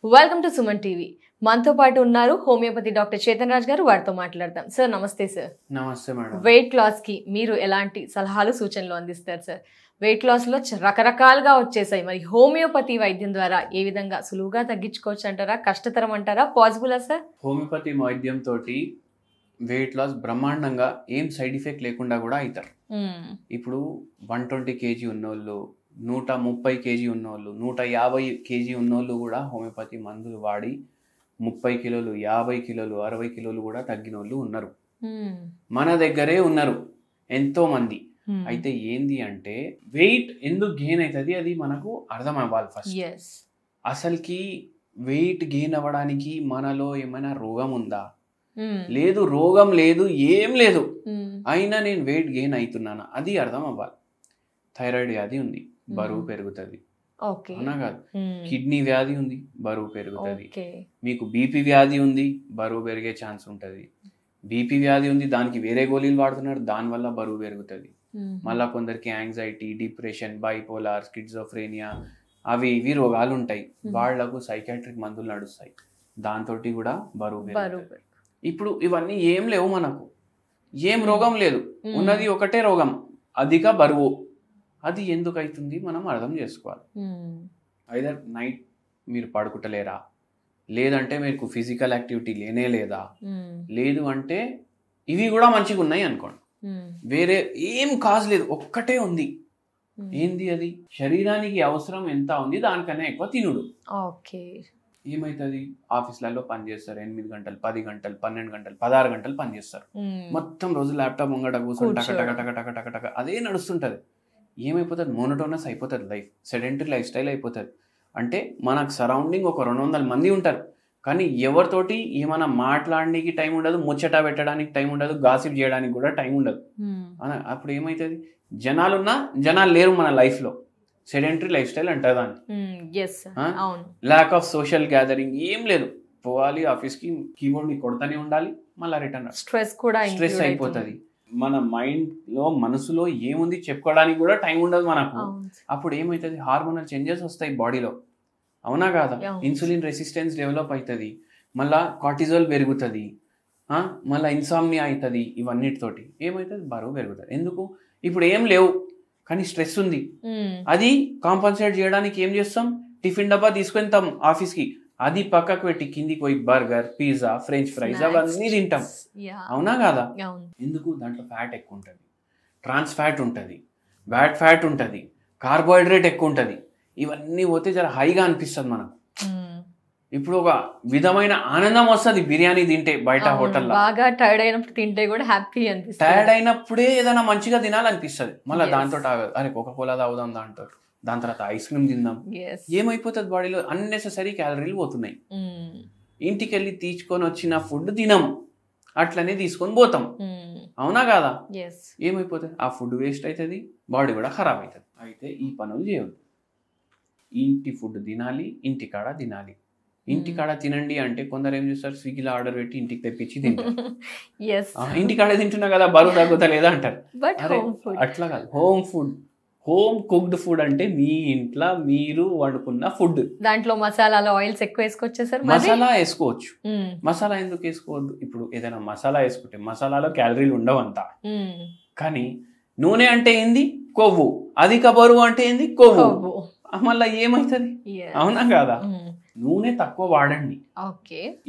Welcome to Suman TV. మనతో పాటు ఉన్నారు హోమియోపతి డాక్టర్ చేతన్ రాజ్ గారు. వారితో మాట్లాడదాం. సార్ నమస్తే. సార్ నమస్తే మేడం. వెయిట్ లాస్ కి మీరు ఎలాంటి సలహాలు సూచనలు అందిస్తారు సార్? వెయిట్ లాస్ లో రకరకాలుగా వచ్చేసాయి, మరి హోమియోపతి వైద్యం ద్వారా ఏ విధంగా సులువుగా తగ్గించుకోవచ్చు అంటారా, కష్టతరం అంటారా, పాసిబులా సార్? హోమియోపతి వైద్యం తోటి వెయిట్ లాస్ బ్రహ్మాండంగా ఏం సైడ్ ఎఫెక్ట్ లేకుండా కూడా అవుతారు. ఇప్పుడు 120 kg ఉన్నోళ్ళు, 130 kg ఉన్నోళ్ళు, 150 kg ఉన్నోళ్ళు కూడా హోమియోపతి మందులు వాడి 30 కిలోలు, 50 కిలోలు, 60 కిలోలు కూడా తగ్గిన వాళ్ళు ఉన్నారు. మన దగ్గరే ఉన్నారు ఎంతో మంది. అయితే ఏంది అంటే వెయిట్ ఎందుకు గెయిన్ అవుతుంది అది మనకు అర్థం అవ్వాలి ఫస్ట్. అసలుకి వెయిట్ గెయిన్ అవ్వడానికి మనలో ఏమైనా రోగం ఉందా? లేదు, రోగం లేదు, ఏం లేదు, అయినా నేను వెయిట్ గెయిన్ అవుతున్నానా అది అర్థం అవ్వాలి. థైరాయిడ్ వ్యాధి ఉంది, బరువు పెరుగుతుంది, అవునా కాదు? కిడ్నీ వ్యాధి ఉంది, బరువు పెరుగుతుంది. మీకు బీపీ వ్యాధి ఉంది, బరువు పెరిగే ఛాన్స్ ఉంటుంది. బీపీ వ్యాధి ఉంది, దానికి వేరే గోళీలు వాడుతున్నారు, దానివల్ల బరువు పెరుగుతుంది. మళ్ళా కొందరికి యాంగ్జైటీ, డిప్రెషన్, బైపోలార్, స్కిజోఫ్రేనియా అవి ఇవి రోగాలు ఉంటాయి. వాళ్లకు సైకాట్రిక్ మందులు నడుస్తాయి, దాంతో కూడా బరువు పెరుగుతుంది. ఇప్పుడు ఇవన్నీ ఏం లేవు, మనకు ఏం రోగం లేదు, ఉన్నది ఒకటే రోగం, అధిక బరువు. అది ఎందుకు అవుతుంది మనం అర్థం చేసుకోవాలి. ఐదర్ నైట్ మీరు పడుకుంటలేరా, లేదంటే మీకు ఫిజికల్ యాక్టివిటీ లేనే లేదా, లేదు అంటే ఇవి కూడా మంచిగా ఉన్నాయి అనుకోండి, వేరే ఏం కాజ్ లేదు, ఒక్కటే ఉంది. ఏంది అది? శరీరానికి అవసరం ఎంత ఉంది దానికన్నా ఎక్కువ తినుడు. ఏమైతుంది? ఆఫీసులలో పనిచేస్తారు, 8 గంటలు, 10 గంటలు, 12 గంటలు, 16 గంటలు పనిచేస్తారు. మొత్తం రోజు ల్యాప్టాప్ ముంగట కూర్చొని టక టక టక టక టక టక అదే నడుస్తుంటది. ఏమైపోతుంది? మోనోటోనస్ అయిపోతుంది లైఫ్, సెడెంటరీ లైఫ్ స్టైల్ అయిపోతుంది. అంటే మనకు సరౌండింగ్ ఒక 200 మంది ఉంటారు, కానీ ఎవరితోటి ఏమైనా మాట్లాడడానికి టైం ఉండదు, ముచ్చట పెట్టడానికి టైం ఉండదు, గాసిప్ చేయడానికి కూడా టైం ఉండదు. అప్పుడు ఏమవుతుంది? జనాలున్నా జనాలు లేరు మన లైఫ్లో, సెడెంటరీ లైఫ్ స్టైల్ అంటారు దాన్ని. ల్యాక్ ఆఫ్ సోషల్ గ్యాదరింగ్ ఏం లేదు, పోవాలి ఆఫీస్కి, కీబోర్డ్ని కొడతానే ఉండాలి, మళ్ళీ రిటర్న్. స్ట్రెస్ అయిపోతుంది. మన మైండ్ లో మనసులో ఏముంది చెప్పుకోవడానికి కూడా టైం ఉండదు మనకు. అప్పుడు ఏమవుతుంది? హార్మోనల్ చేంజెస్ వస్తాయి బాడీలో, అవునా కాదా? ఇన్సులిన్ రెసిస్టెన్స్ డెవలప్ అవుతుంది, మళ్ళా కార్టిజోల్ పెరుగుతుంది, మళ్ళీ ఇన్సామ్నియా అవుతుంది. ఇవన్నిటితోటి ఏమవుతుంది? బరువు పెరుగుతుంది. ఎందుకు? ఇప్పుడు ఏం లేవు కానీ స్ట్రెస్ ఉంది. అది కాంపన్సేట్ చేయడానికి ఏం చేస్తాం? టిఫిన్ డబ్బా తీసుకెళ్తాం ఆఫీస్కి, అది పక్కకు పెట్టి కిందికి పోయి బర్గర్, పిజ్జా, ఫ్రెంచ్ ఫ్రైస్ అవన్నీ తింటాం, అవునా కాదా? ఎందుకు? దాంట్లో ఫ్యాట్ ఎక్కువ ఉంటుంది, ట్రాన్స్ ఫ్యాట్ ఉంటుంది, బ్యాడ్ ఫ్యాట్ ఉంటుంది, కార్బోహైడ్రేట్ ఎక్కువ ఉంటుంది. ఇవన్నీ పోతే జర హైగా అనిపిస్తుంది మనకు. ఇప్పుడు ఒక విధమైన ఆనందం వస్తుంది బిర్యానీ తింటే బయట హోటల్లో. బాగా టైర్డ్ అయినప్పుడు తింటే కూడా హ్యాపీ అనిపిస్తుంది. టైర్డ్ అయినప్పుడే ఏదైనా మంచిగా తినాలనిపిస్తుంది. మళ్ళీ దాంతో అరే కోకా కోలా తాగుదాం దాంతో, దాని తర్వాత ఐస్ క్రీమ్ తిందాం. ఏమైపోతుంది? బాడీలో అన్నెసెసరీ క్యాలరీలు పోతున్నాయి. ఇంటికి వెళ్ళి తీసుకొని వచ్చిన ఫుడ్ తినం, అట్లనే తీసుకొని పోతాం, అవునా కాదా? ఏమైపోతుంది? ఆ ఫుడ్ వేస్ట్ అవుతుంది, బాడీ కూడా ఖరాబ్ అవుతుంది. అయితే ఈ పనులు చేయవద్దు. ఇంటి ఫుడ్ తినాలి, ఇంటికాడ తినాలి. ఇంటికాడ తినండి అంటే కొందరు ఏం చేస్తారు? స్విగ్గీలో ఆర్డర్ పెట్టి ఇంటికి తెప్పించి తింటారు. ఇంటికాడ తింటున్నా కదా బరువు తగ్గుతా లేదా అంటారు. అట్లా కాదు, home food, home cooked food అంటే మీ ఇంట్లో మీరు వండుకున్న ఫుడ్. దాంట్లో మసాలాలు, ఆయిల్స్ ఎక్కువ వేసుకోవచ్చు సార్. మసాలా వేసుకోవచ్చు. మసాలా ఎందుకు వేసుకోవద్దు? ఇప్పుడు ఏదైనా మసాలా వేసుకుంటే మసాలాలో క్యాలరీలు ఉండవు అంతా, కానీ నూనె అంటే ఏంది? కొవ్వు. అధిక బరువు అంటే ఏంది? కొవ్వు. మళ్ళీ ఏమవుతుంది? అవునా కాదా? నూనె తక్కువ వాడండి,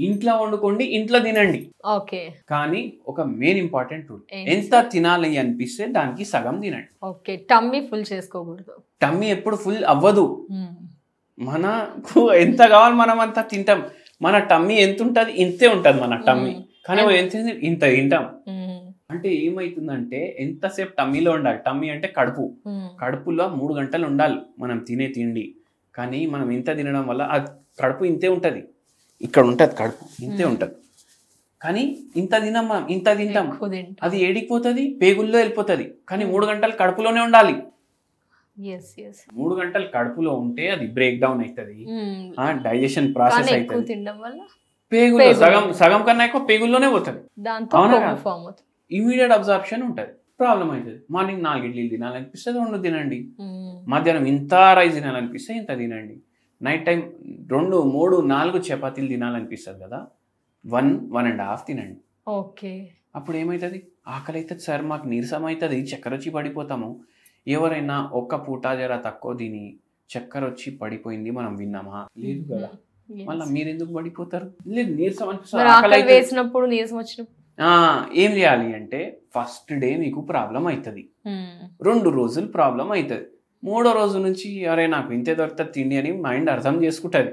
ఇంట్లో వండుకోండి, ఇంట్లో తినండి. కానీ ఒక మెయిన్ ఇంపార్టెంట్ రూల్, ఎంత తినాలి అనిపిస్తే దానికి సగం తినండి. టమ్మీ ఫుల్ చేసుకోకూడదు. టమ్మీ ఎప్పుడు ఫుల్ అవ్వదు. మనకు ఎంత కావాలి మనం అంతా తింటాం. మన టమ్మీ ఎంత ఉంటుంది? ఇంతే ఉంటుంది మన టమ్మీ, కానీ ఎంత ఇంత తింటాం. అంటే ఏమైతుందంటే ఎంతసేపు టమ్మీలో ఉండాలి? టమ్మీ అంటే కడుపు, కడుపులో 3 గంటలు ఉండాలి మనం తినే తిండి. కానీ మనం ఇంత తినడం వల్ల అది కడుపు ఇంతే ఉంటుంది, ఇక్కడ ఉంటుంది కడుపు ఇంతే ఉంటుంది, కానీ ఇంత తినం మనం, ఇంత తింటాం. అది ఏడికిపోతుంది? పేగుల్లో వెళ్ళిపోతుంది. కానీ 3 గంటలు కడుపులోనే ఉండాలి. 3 గంటలు కడుపులో ఉంటే అది బ్రేక్ డౌన్ అవుతుంది, డైజెషన్ ప్రాసెస్ అవుతుంది. పేగుల్లో సగం కన్నా ఎక్కువ పేగుల్లోనే పోతుంది, ఇమీడియట్ అబ్జార్ప్షన్ ఉంటుంది. ప్రాబ్లం అవుతుంది. మార్నింగ్ 4 ఇడ్లీలు తినాలనిపిస్తే 2 తినండి, మధ్యాహ్నం ఇంత రైస్ తినాలనిపిస్తే ఇంత తినండి, నైట్ టైం 2, 3, 4 చపాతీలు తినాలనిపిస్తుంది కదా, 1, 1.5 తినండి. ఓకే. అప్పుడు ఏమవుతుంది, ఆకలి అవుతుంది సార్, మాకు నీరసం అవుతుంది, చక్కెర వచ్చి పడిపోతాము. ఎవరైనా ఒక్క పూట జర తక్కువ తిని చక్కెర వచ్చి పడిపోయింది మనం విన్నామా? లేదు కదా. మళ్ళీ మీరు ఎందుకు పడిపోతారు? లేదు, నీరసం అనిపిస్తుంది, ఆకలి వేసినప్పుడు, నీరసం వచ్చినప్పుడు ఏం చేయాలి అంటే ఫస్ట్ డే మీకు ప్రాబ్లం అవుతుంది, 2 రోజులు ప్రాబ్లం అవుతుంది, 3వ రోజు నుంచి అరే నాకు ఇంతే దొరుకుతుంది తిండి అని మైండ్ అర్థం చేసుకుంటుంది,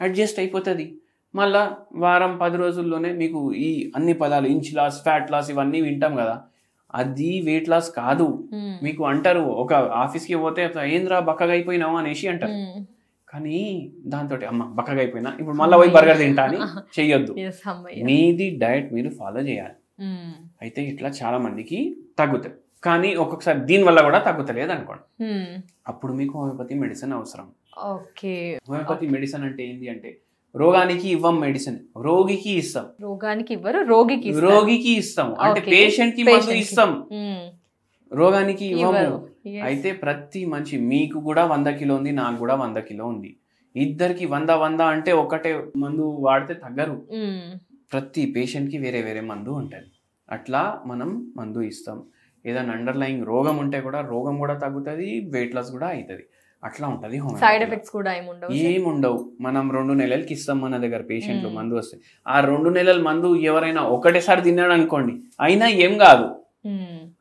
అడ్జస్ట్ అయిపోతుంది. మళ్ళా వారం 10 రోజుల్లోనే మీకు ఈ అన్ని పదాలు ఇంచ్ లాస్, ఫ్యాట్ లాస్ ఇవన్నీ వింటాం కదా, అది వెయిట్ లాస్ కాదు. మీకు అంటారు, ఒక ఆఫీస్కి పోతే ఏంద్రా బక్కగా అయిపోయినావు అనేసి అంటారు, కానీ దాంతో అమ్మ బక్కగా అయిపోయినా ఇప్పుడు మళ్ళీ పోయి బర్గర్ తింటా అని చెయ్యొద్దు. మీది డయట్ మీరు ఫాలో చేయాలి. అయితే ఇట్లా చాలా మందికి తగ్గుతాయి, కానీ ఒక్కొక్కసారి దీని వల్ల కూడా తగ్గుతలేదు అనుకోండి, అప్పుడు మీకు హోమియోపతి మెడిసిన్ అవసరం. హోమియోపతి మెడిసిన్ అంటే ఏంటి అంటే రోగానికి ఇవ్వం మెడిసిన్, రోగికి ఇస్తాం. రోగానికి ఇవ్వరు, రోగికి ఇస్తాం. అంటే పేషెంట్ కి మందు ఇస్తాం, రోగానికి ఇవ్వము. అయితే ప్రతి మనిషి, మీకు కూడా 100 కిలో ఉంది, నాకు కూడా 100 కిలో ఉంది, ఇద్దరికి 100 అంటే ఒకటే మందు వాడితే తగ్గరు. ప్రతి పేషెంట్ కి వేరే వేరే మందు ఉంటుంది. అట్లా మనం మందు ఇస్తాం. ఏదైనా అండర్లయింగ్ రోగం ఉంటే కూడా రోగం కూడా తగ్గుతుంది, వెయిట్ లాస్ కూడా అవుతుంది. అట్లా ఉంటుంది. సైడ్ ఎఫెక్ట్స్ కూడా ఏముండవు. మనం 2 నెలలకి ఇస్తాం మన దగ్గర పేషెంట్లు మందు వస్తే, ఆ 2 నెలల మందు ఎవరైనా ఒకటేసారి తిన్నాడు అనుకోండి అయినా ఏం కాదు.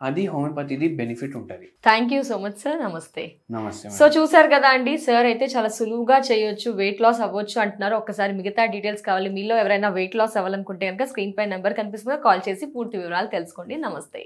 అది హోమియోపతిది బెనిఫిట్ ఉంటుంది. Thank you so much sir. నమస్తే. నమస్తే. సో చూసారు కదా అండి, సార్ అయితే చాలా సులువుగా చేయొచ్చు, వెయిట్ లాస్ అవ్వచ్చు అంటున్నారు. ఒక్కసారి మిగతా డీటెయిల్స్ కావాలి, మీలో ఎవరైనా వెయిట్ లాస్ అవ్వాలనుకుంటే కనుక స్క్రీన్ పై నెంబర్ కనిపిస్తుందో కాల్ చేసి పూర్తి వివరాలు తెలుసుకోండి. నమస్తే.